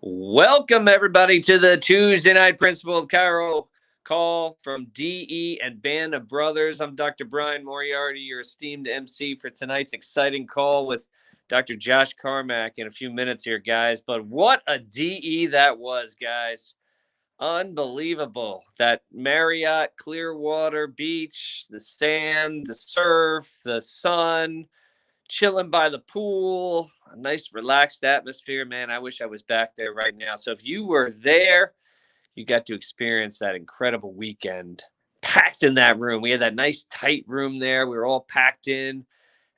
Welcome, everybody, to the Tuesday Night Principal Chiro call from DE and Band of Brothers. I'm Dr. Brian Moriarty, your esteemed MC for tonight's exciting call with Dr. Josh Carmack in a few minutes here, guys. But what a DE that was, guys. Unbelievable. That Marriott, Clearwater Beach, the sand, the surf, the sun, chilling by the pool, a nice relaxed atmosphere. Man, I wish I was back there right now. So if you were there, you got to experience that incredible weekend packed in that room. We had that nice tight room there. We were all packed in.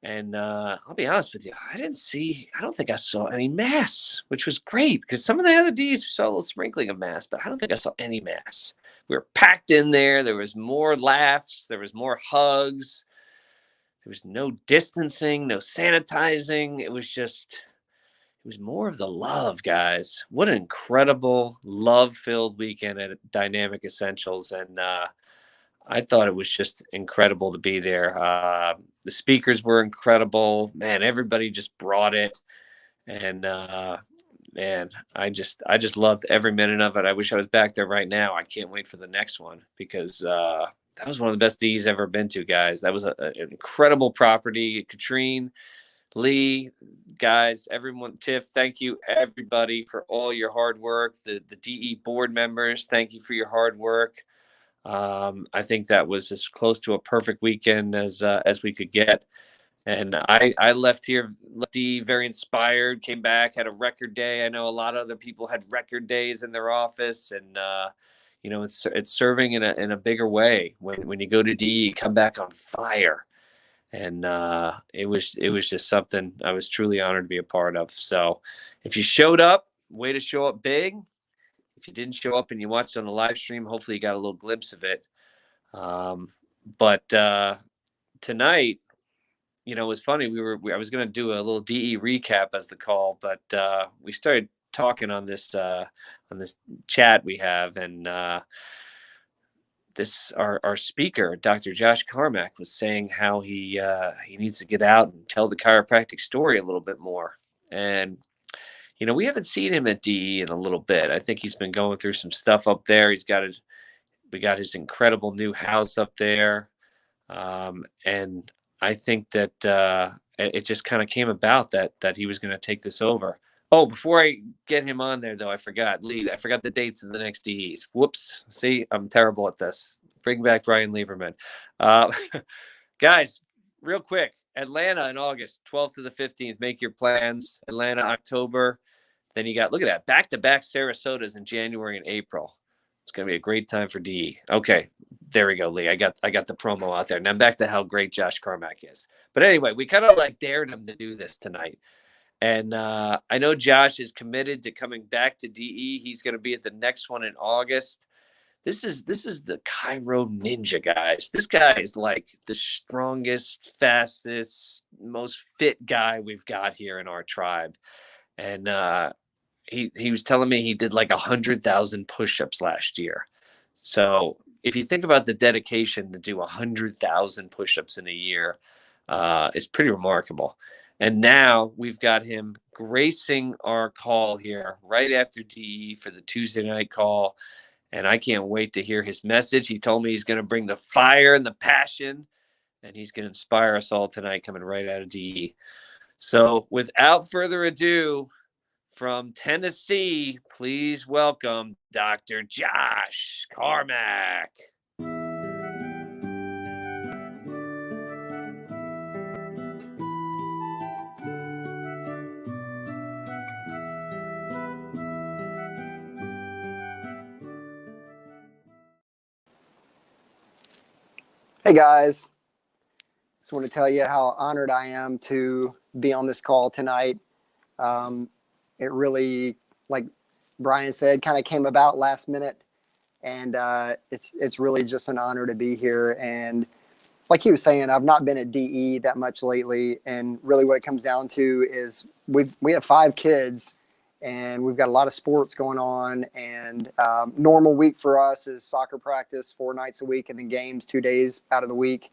And I'll be honest with you, I don't think I saw any masks, which was great because some of the other Ds, we saw a little sprinkling of masks, but I don't think I saw any masks. We were packed in there. There was more laughs. There was more hugs. There was no distancing, no sanitizing. It was more of the love, guys. What an incredible love-filled weekend at Dynamic Essentials. And I thought it was just incredible to be there. The speakers were incredible. Man, everybody just brought it. And man, I just loved every minute of it. I wish I was back there right now. I can't wait for the next one because that was one of the best D's ever been to, guys. That was an incredible property. Katrine, Lee, guys, everyone, Tiff, thank you, everybody, for all your hard work. The DE board members, thank you for your hard work. I think that was as close to a perfect weekend as we could get. And I left DE very inspired, came back, had a record day. I know a lot of other people had record days in their office, and it's serving in a bigger way. When you go to DE, you come back on fire. And it was just something I was truly honored to be a part of. So if you showed up, way to show up big. If you didn't show up and you watched on the live stream, hopefully you got a little glimpse of it. But tonight, it was funny. I was going to do a little DE recap as the call, but we started talking on this chat we have, and our speaker, Dr. Josh Carmack, was saying how he needs to get out and tell the chiropractic story a little bit more. And we haven't seen him at DE in a little bit. I think he's been going through some stuff up there. We got his incredible new house up there, and I think that it just kind of came about that he was going to take this over. Oh, before I get him on there, though, I forgot the dates of the next DEs. Whoops. See, I'm terrible at this. Bring back Brian Lieberman. Guys, real quick, Atlanta in August, 12th to the 15th. Make your plans. Atlanta, October. Then you got, look at that, back-to-back Sarasotas in January and April. It's going to be a great time for DE. Okay, there we go, Lee. I got the promo out there. Now back to how great Josh Carmack is. But anyway, we kind of dared him to do this tonight. And I know Josh is committed to coming back to DE. He's going to be at the next one in August. This is the Chiro Ninja, guys. This guy is like the strongest, fastest, most fit guy we've got here in our tribe. And he was telling me he did 100,000 push-ups last year. So if you think about the dedication to do 100,000 push-ups in a year, it's pretty remarkable. And now we've got him gracing our call here right after DE for the Tuesday night call. And I can't wait to hear his message. He told me he's going to bring the fire and the passion, and he's going to inspire us all tonight coming right out of DE. So without further ado, from Tennessee, please welcome Dr. Josh Carmack. Hey guys, just want to tell you how honored I am to be on this call tonight. It really, like Brian said, kind of came about last minute, and it's really just an honor to be here. And like he was saying, I've not been at DE that much lately, and really what it comes down to is we have 5 kids, and we've got a lot of sports going on, and normal week for us is soccer practice 4 nights a week and then games 2 days out of the week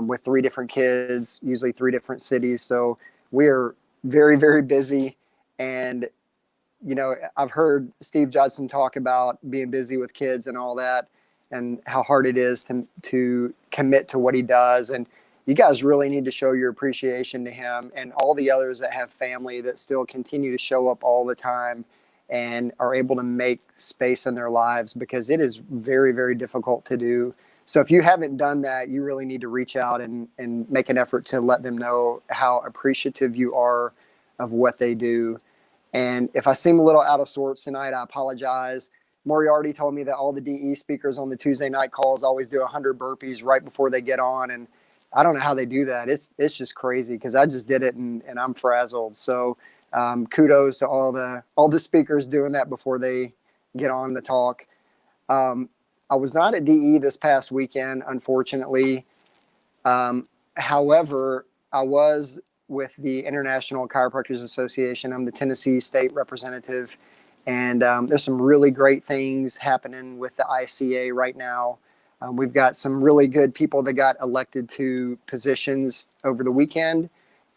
with 3 different kids, usually 3 different cities. So we are very, very busy, and I've heard Steve Judson talk about being busy with kids and all that, and how hard it is to commit to what he does. And you guys really need to show your appreciation to him and all the others that have family that still continue to show up all the time and are able to make space in their lives, because it is very, very difficult to do. So if you haven't done that, you really need to reach out and make an effort to let them know how appreciative you are of what they do. And if I seem a little out of sorts tonight, I apologize. Moriarty told me that all the DE speakers on the Tuesday night calls always do 100 burpees right before they get on. And I don't know how they do that. It's just crazy, because I just did it and I'm frazzled. So kudos to all the speakers doing that before they get on the talk. I was not at DE this past weekend, unfortunately. However, I was with the International Chiropractors Association. I'm the Tennessee state representative, and there's some really great things happening with the ICA right now. We've got some really good people that got elected to positions over the weekend,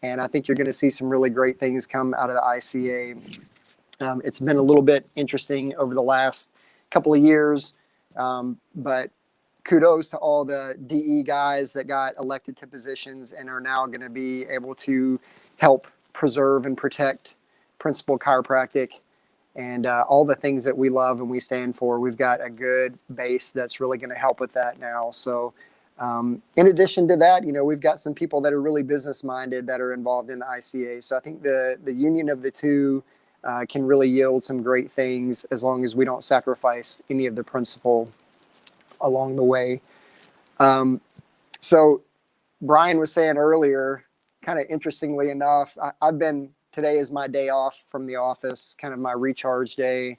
and I think you're going to see some really great things come out of the ICA. It's been a little bit interesting over the last couple of years, but kudos to all the DE guys that got elected to positions and are now going to be able to help preserve and protect principal chiropractic and all the things that we love and we stand for. We've got a good base that's really going to help with that now. So in addition to that, we've got some people that are really business minded that are involved in the ICA. So I think the union of the two can really yield some great things, as long as we don't sacrifice any of the principle along the way. So Brian was saying earlier, kind of interestingly enough, today is my day off from the office, kind of my recharge day.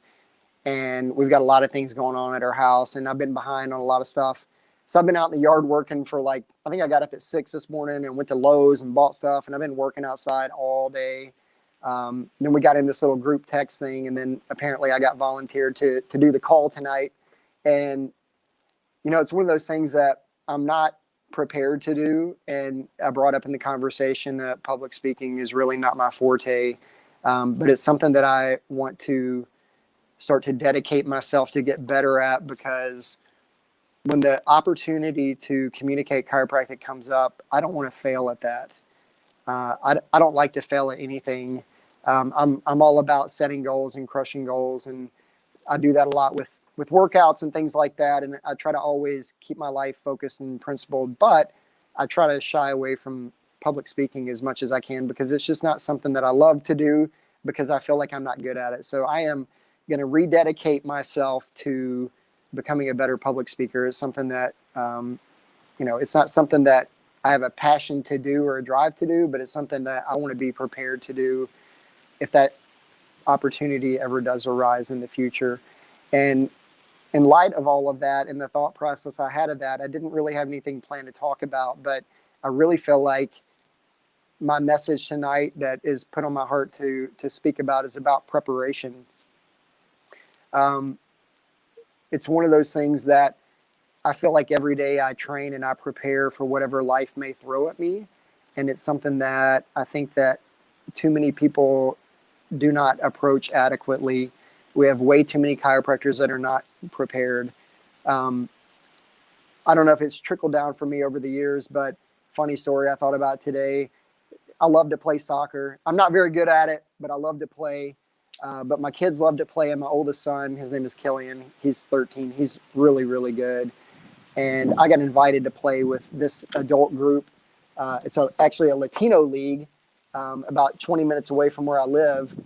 And we've got a lot of things going on at our house, and I've been behind on a lot of stuff. So I've been out in the yard working for I think I got up at 6 this morning and went to Lowe's and bought stuff, and I've been working outside all day. Then we got in this little group text thing, and then apparently I got volunteered to do the call tonight. And it's one of those things that I'm not prepared to do. And I brought up in the conversation that public speaking is really not my forte. But it's something that I want to start to dedicate myself to get better at, because when the opportunity to communicate chiropractic comes up, I don't want to fail at that. I don't like to fail at anything. I'm all about setting goals and crushing goals. And I do that a lot with workouts and things like that. And I try to always keep my life focused and principled, but I try to shy away from public speaking as much as I can, because it's just not something that I love to do, because I feel like I'm not good at it. So I am going to rededicate myself to becoming a better public speaker. It's something that, it's not something that I have a passion to do or a drive to do, but it's something that I want to be prepared to do if that opportunity ever does arise in the future. And in light of all of that and the thought process I had of that, I didn't really have anything planned to talk about, but I really feel like my message tonight that is put on my heart to speak about is about preparation. It's one of those things that I feel like every day I train and I prepare for whatever life may throw at me. And it's something that I think that too many people do not approach adequately. We have way too many chiropractors that are not prepared. I don't know if it's trickled down for me over the years, but funny story I thought about today. I love to play soccer. I'm not very good at it, but I love to play. But my kids love to play, and my oldest son, his name is Killian. He's 13. He's really, really good. And I got invited to play with this adult group. It's actually a Latino league about 20 minutes away from where I live.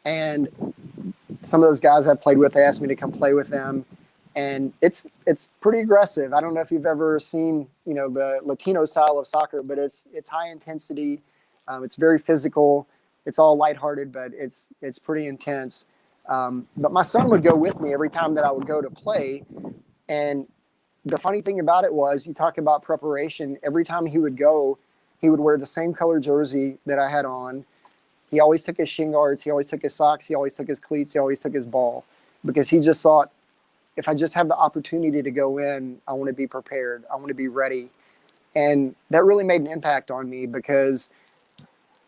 And some of those guys I played with, they asked me to come play with them. And it's pretty aggressive. I don't know if you've ever seen, the Latino style of soccer, but it's high intensity. It's very physical. It's all lighthearted, but it's pretty intense. But my son would go with me every time that I would go to play. And the funny thing about it was, you talk about preparation. Every time he would go, he would wear the same color jersey that I had on. He always took his shin guards. He always took his socks. He always took his cleats. He always took his ball, because he just thought, if I just have the opportunity to go in, I want to be prepared. I want to be ready. And that really made an impact on me, because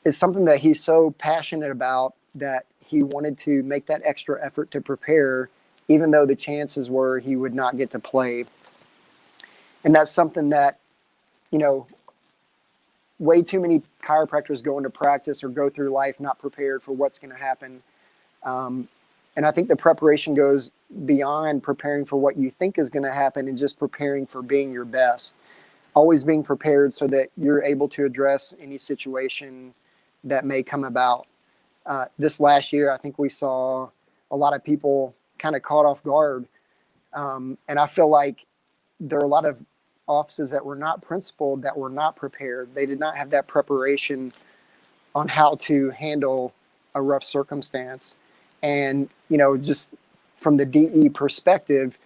it's something that he's so passionate about that he wanted to make that extra effort to prepare, even though the chances were he would not get to play. And that's something that, you know, way too many chiropractors go into practice or go through life not prepared for what's going to happen. And I think the preparation goes beyond preparing for what you think is going to happen and just preparing for being your best. Always being prepared so that you're able to address any situation that may come about. This last year, I think we saw a lot of people kind of caught off guard. And I feel like there are a lot of offices that were not principled, that were not prepared. They did not have that preparation on how to handle a rough circumstance. And, you know, just from the DE perspective,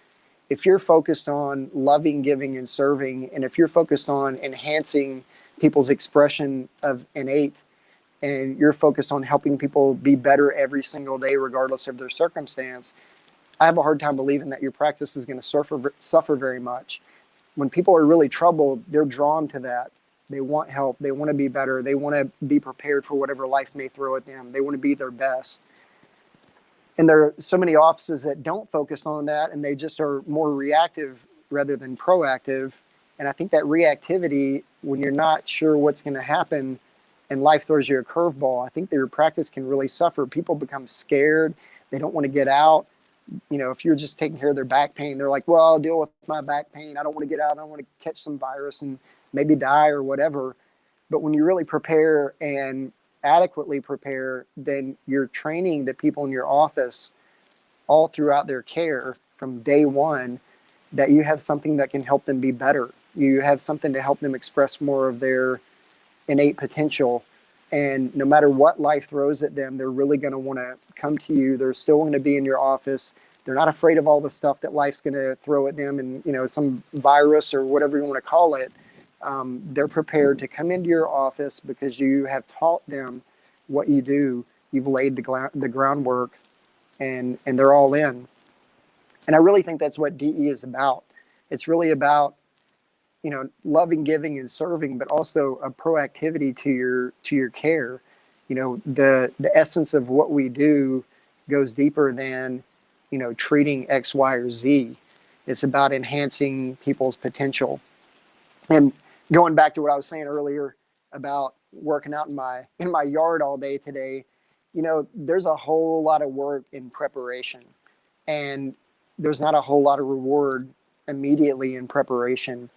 if you're focused on loving, giving, and serving, and if you're focused on enhancing people's expression of innate, and you're focused on helping people be better every single day, regardless of their circumstance, I have a hard time believing that your practice is going to suffer very much. When people are really troubled, they're drawn to that. They want help. They want to be better. They want to be prepared for whatever life may throw at them. They want to be their best. And there are so many offices that don't focus on that, and they just are more reactive rather than proactive. And I think that reactivity, when you're not sure what's going to happen and life throws you a curveball, I think that your practice can really suffer. People become scared. They don't want to get out. You know, if you're just taking care of their back pain, they're like, well, I'll deal with my back pain. I don't want to get out. I don't want to catch some virus and maybe die or whatever. But when you really prepare and adequately prepare, then you're training the people in your office all throughout their care from day one that you have something that can help them be better. You have something to help them express more of their innate potential. And no matter what life throws at them, they're really going to want to come to you. They're still going to be in your office. They're not afraid of all the stuff that life's going to throw at them and, you know, some virus or whatever you want to call it. They're prepared to come into your office because you have taught them what you do. You've laid the groundwork, and they're all in. And I really think that's what DE is about. It's really about, you know, loving, giving, and serving, but also a proactivity to your care. You know, the essence of what we do goes deeper than, you know, treating X, Y, or Z. It's about enhancing people's potential. And going back to what I was saying earlier about working out in my yard all day today, you know, there's a whole lot of work in preparation, and there's not a whole lot of reward immediately in preparation.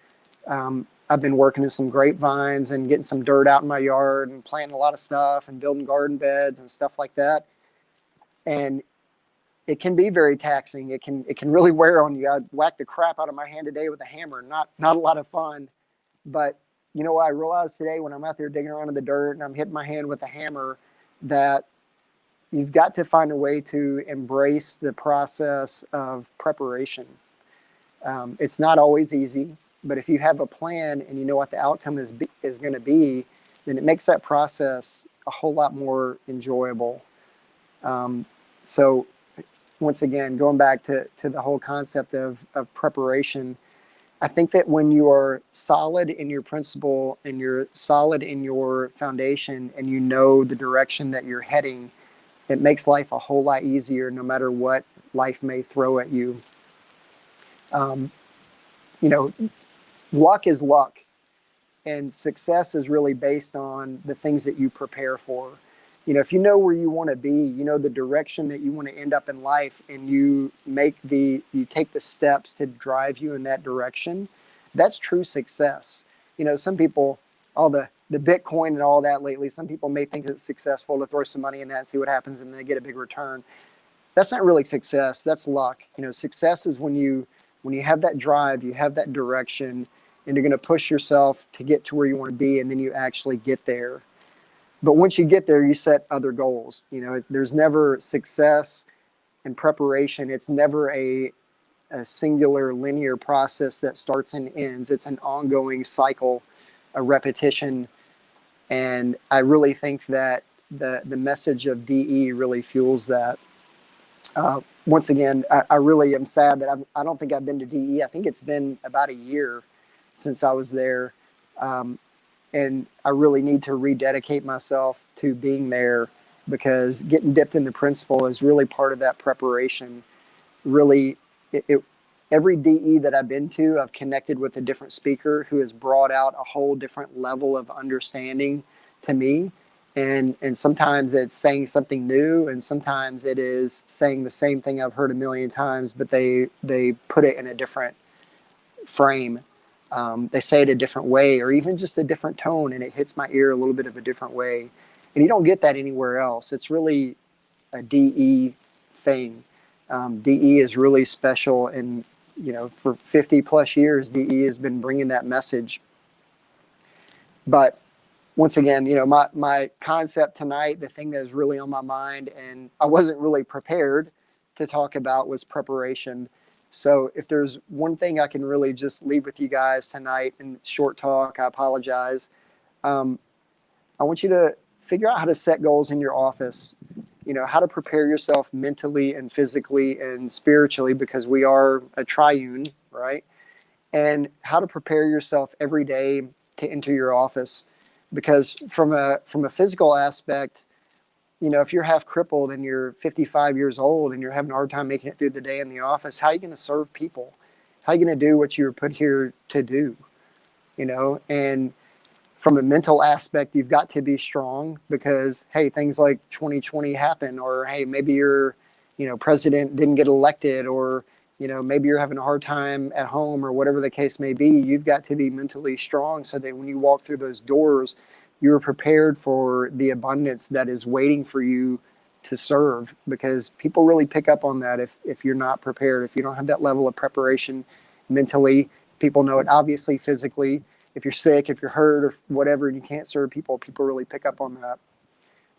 I've been working in some grapevines and getting some dirt out in my yard and planting a lot of stuff and building garden beds and stuff like that. And it can be very taxing. It can really wear on you. I whacked the crap out of my hand today with a hammer. Not a lot of fun. But you know what I realized today when I'm out there digging around in the dirt and I'm hitting my hand with a hammer, that you've got to find a way to embrace the process of preparation. It's not always easy, but if you have a plan and you know what the outcome is going to be, then it makes that process a whole lot more enjoyable. So once again, going back to the whole concept of preparation, I think that when you are solid in your principle and you're solid in your foundation and you know the direction that you're heading, it makes life a whole lot easier no matter what life may throw at you. You know, luck is luck, and success is really based on the things that you prepare for. You know, if you know where you want to be, you know the direction that you want to end up in life, and you take the steps to drive you in that direction, that's true success. You know, some people, all the Bitcoin and all that lately, some people may think it's successful to throw some money in that and see what happens and then they get a big return. That's not really success. That's luck. You know, success is when you have that drive, you have that direction, and you're going to push yourself to get to where you want to be, and then you actually get there. But once you get there, you set other goals. You know, there's never success and preparation. It's never a singular linear process that starts and ends. It's an ongoing cycle, a repetition. And I really think that the message of DE really fuels that. Once again, I really am sad that I don't think I've been to DE. I think it's been about a year since I was there. And I really need to rededicate myself to being there because getting dipped in the principle is really part of that preparation. Really, every DE that I've been to, I've connected with a different speaker who has brought out a whole different level of understanding to me. And sometimes it's saying something new, and sometimes it is saying the same thing I've heard a million times, but they put it in a different frame. They say it a different way, or even just a different tone, and it hits my ear a little bit of a different way. And you don't get that anywhere else. It's really a DE thing. DE is really special, and for 50 plus years, DE has been bringing that message. But once again, my concept tonight, the thing that is really on my mind, and I wasn't really prepared to talk about, was preparation. So if there's one thing I can really just leave with you guys tonight in short talk, I apologize. I want you to figure out how to set goals in your office, how to prepare yourself mentally and physically and spiritually, because we are a triune, right? And how to prepare yourself every day to enter your office. Because from a physical aspect, if you're half crippled and you're 55 years old and you're having a hard time making it through the day in the office, how are you going to serve people? How are you going to do what you were put here to do? And from a mental aspect, you've got to be strong, because, hey, things like 2020 happen, or, hey, maybe your, president didn't get elected, or, maybe you're having a hard time at home, or whatever the case may be. You've got to be mentally strong so that when you walk through those doors, you're prepared for the abundance that is waiting for you to serve, because people really pick up on that if you're not prepared, if you don't have that level of preparation mentally. People know it, obviously, physically. If you're sick, if you're hurt, or whatever, and you can't serve people, people really pick up on that.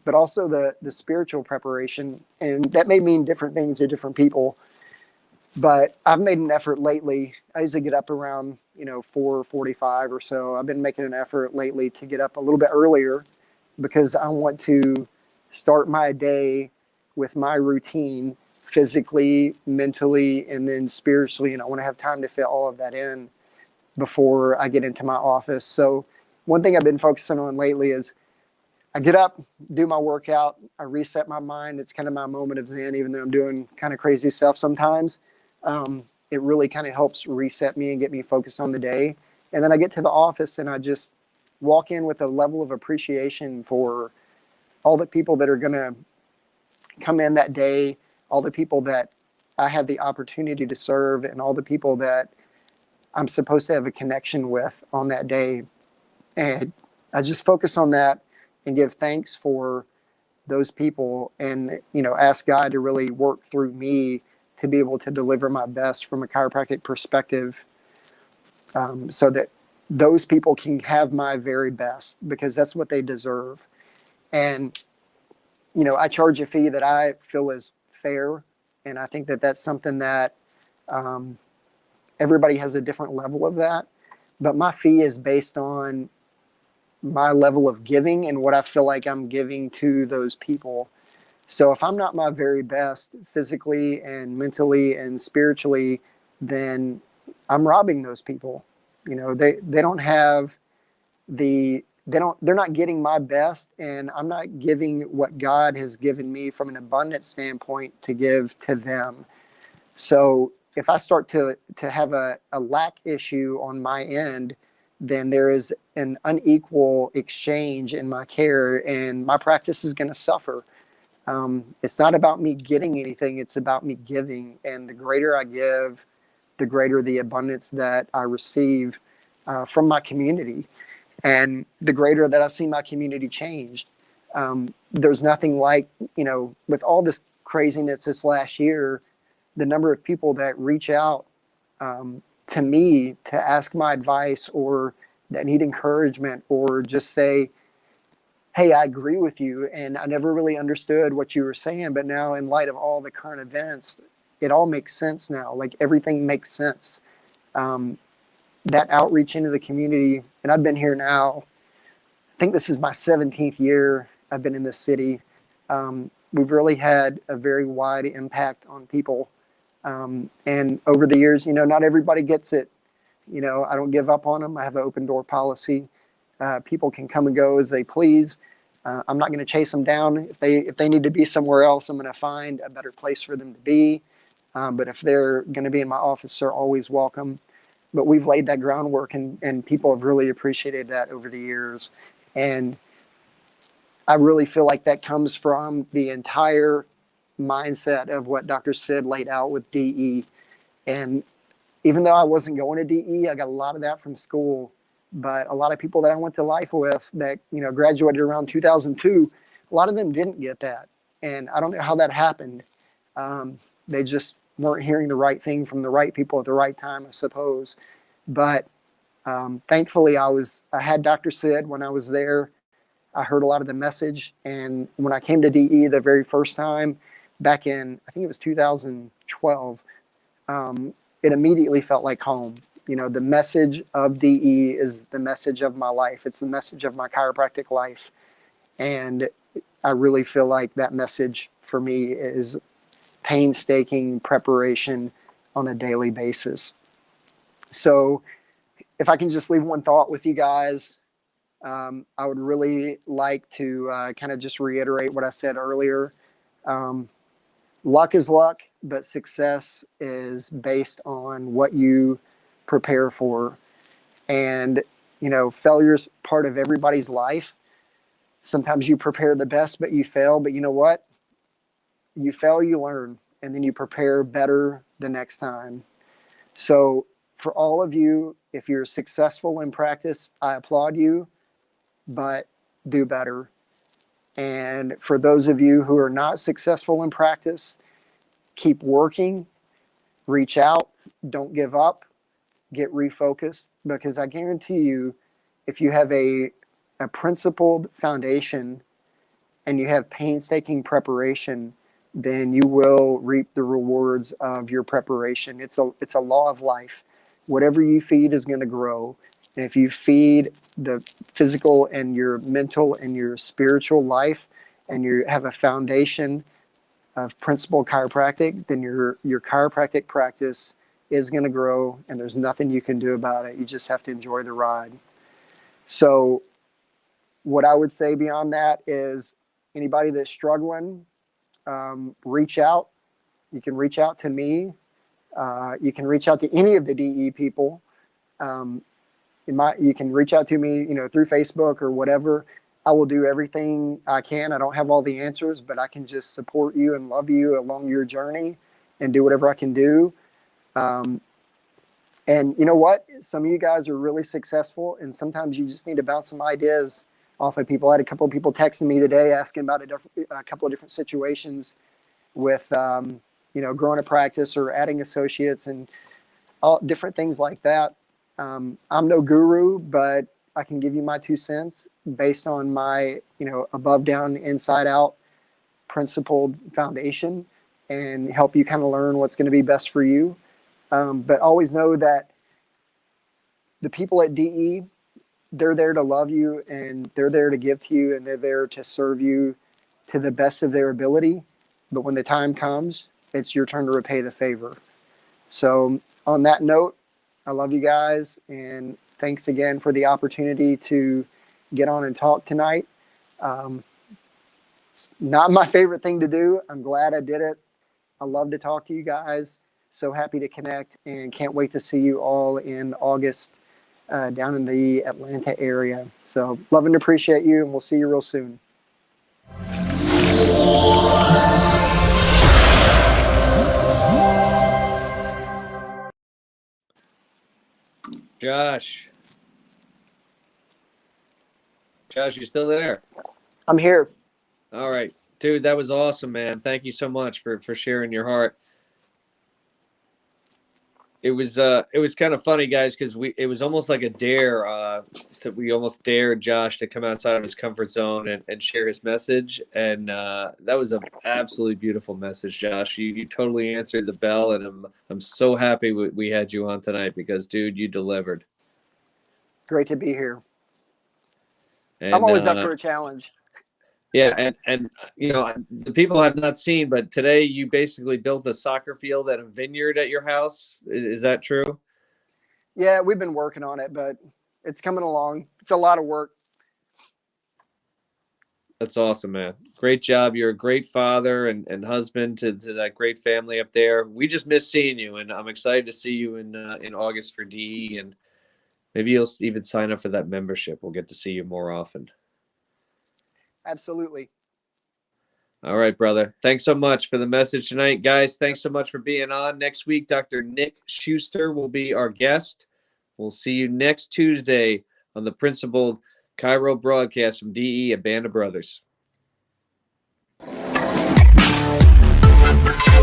But also the spiritual preparation, and that may mean different things to different people. But I've made an effort lately. I usually get up around 4:45 or so. I've been making an effort lately to get up a little bit earlier, because I want to start my day with my routine, physically, mentally, and then spiritually. And I want to have time to fit all of that in before I get into my office. So one thing I've been focusing on lately is I get up, do my workout, I reset my mind. It's kind of my moment of zen, even though I'm doing kind of crazy stuff sometimes. It really kind of helps reset me and get me focused on the day. And then I get to the office and I just walk in with a level of appreciation for all the people that are going to come in that day, all the people that I have the opportunity to serve, and all the people that I'm supposed to have a connection with on that day. And I just focus on that and give thanks for those people, and ask God to really work through me to be able to deliver my best from a chiropractic perspective, so that those people can have my very best, because that's what they deserve. And I charge a fee that I feel is fair, and I think that that's something that everybody has a different level of that, but my fee is based on my level of giving and what I feel like I'm giving to those people. So if I'm not my very best physically and mentally and spiritually, then I'm robbing those people. They don't have they're not getting my best, and I'm not giving what God has given me from an abundance standpoint to give to them. So if I start to have a lack issue on my end, then there is an unequal exchange in my care, and my practice is going to suffer. It's not about me getting anything, it's about me giving. And the greater I give, the greater the abundance that I receive from my community, and the greater that I see my community changed. There's nothing like, with all this craziness this last year, the number of people that reach out to me to ask my advice, or that need encouragement, or just say, hey, I agree with you, and I never really understood what you were saying, but now in light of all the current events, it all makes sense now. Like, everything makes sense. That outreach into the community, and I've been here now, I think this is my 17th year I've been in this city. We've really had a very wide impact on people. And over the years, not everybody gets it. I don't give up on them. I have an open door policy. People can come and go as they please. I'm not going to chase them down. If they need to be somewhere else, I'm going to find a better place for them to be. But if they're going to be in my office, they're always welcome. But we've laid that groundwork, and people have really appreciated that over the years. And I really feel like that comes from the entire mindset of what Dr. Sid laid out with DE. And even though I wasn't going to DE, I got a lot of that from school. But a lot of people that I went to life with that, graduated around 2002, a lot of them didn't get that. And I don't know how that happened. They just weren't hearing the right thing from the right people at the right time, I suppose. But thankfully, I had Dr. Sid when I was there. I heard a lot of the message. And when I came to DE the very first time back in, I think it was 2012, it immediately felt like home. The message of DE is the message of my life. It's the message of my chiropractic life. And I really feel like that message for me is painstaking preparation on a daily basis. So if I can just leave one thought with you guys, I would really like to kind of just reiterate what I said earlier. Luck is luck, but success is based on what you prepare for. And, failure is part of everybody's life. Sometimes you prepare the best, but you fail. But you know what? You fail, you learn, and then you prepare better the next time. So for all of you, if you're successful in practice, I applaud you, but do better. And for those of you who are not successful in practice, keep working, reach out, don't give up, get refocused, because I guarantee you, if you have a principled foundation and you have painstaking preparation, then you will reap the rewards of your preparation. It's a law of life. Whatever you feed is going to grow. And if you feed the physical and your mental and your spiritual life, and you have a foundation of principled chiropractic, then your chiropractic practice is going to grow, and there's nothing you can do about it. You just have to enjoy the ride. So what I would say beyond that is anybody that's struggling, reach out. You can reach out to me. You can reach out to any of the DE people. You can reach out to me, through Facebook or whatever. I will do everything I can. I don't have all the answers, but I can just support you and love you along your journey and do whatever I can do. And you know what? Some of you guys are really successful, and sometimes you just need to bounce some ideas off of people. I had a couple of people texting me today asking about a couple of different situations with, growing a practice or adding associates and all different things like that. I'm no guru, but I can give you my 2 cents based on my, above, down, inside out principled foundation, and help you kind of learn what's going to be best for you. But always know that the people at DE, they're there to love you, and they're there to give to you, and they're there to serve you to the best of their ability. But when the time comes, it's your turn to repay the favor. So on that note, I love you guys, and thanks again for the opportunity to get on and talk tonight. It's not my favorite thing to do. I'm glad I did it. I love to talk to you guys. So happy to connect, and can't wait to see you all in August down in the Atlanta area. So love and appreciate you, and we'll see you real soon. Josh, you still there? I'm here. All right, dude, that was awesome, man. Thank you so much for sharing your heart. It was kind of funny, guys, because it was almost like a dare. We almost dared Josh to come outside of his comfort zone and share his message, and that was an absolutely beautiful message, Josh. You totally answered the bell, and I'm so happy we had you on tonight, because, dude, you delivered. Great to be here. And, I'm always up for a challenge. Yeah, and the people have not seen, but today you basically built a soccer field at a vineyard at your house. Is that true? Yeah, we've been working on it, but it's coming along. It's a lot of work. That's awesome, man. Great job. You're a great father and husband to that great family up there. We just miss seeing you, and I'm excited to see you in August for DE, and maybe you'll even sign up for that membership. We'll get to see you more often. Absolutely. All right, brother. Thanks so much for the message tonight. Guys, thanks so much for being on. Next week, Dr. Nick Schuster will be our guest. We'll see you next Tuesday on the Principled Chiro broadcast from DE and Band of Brothers.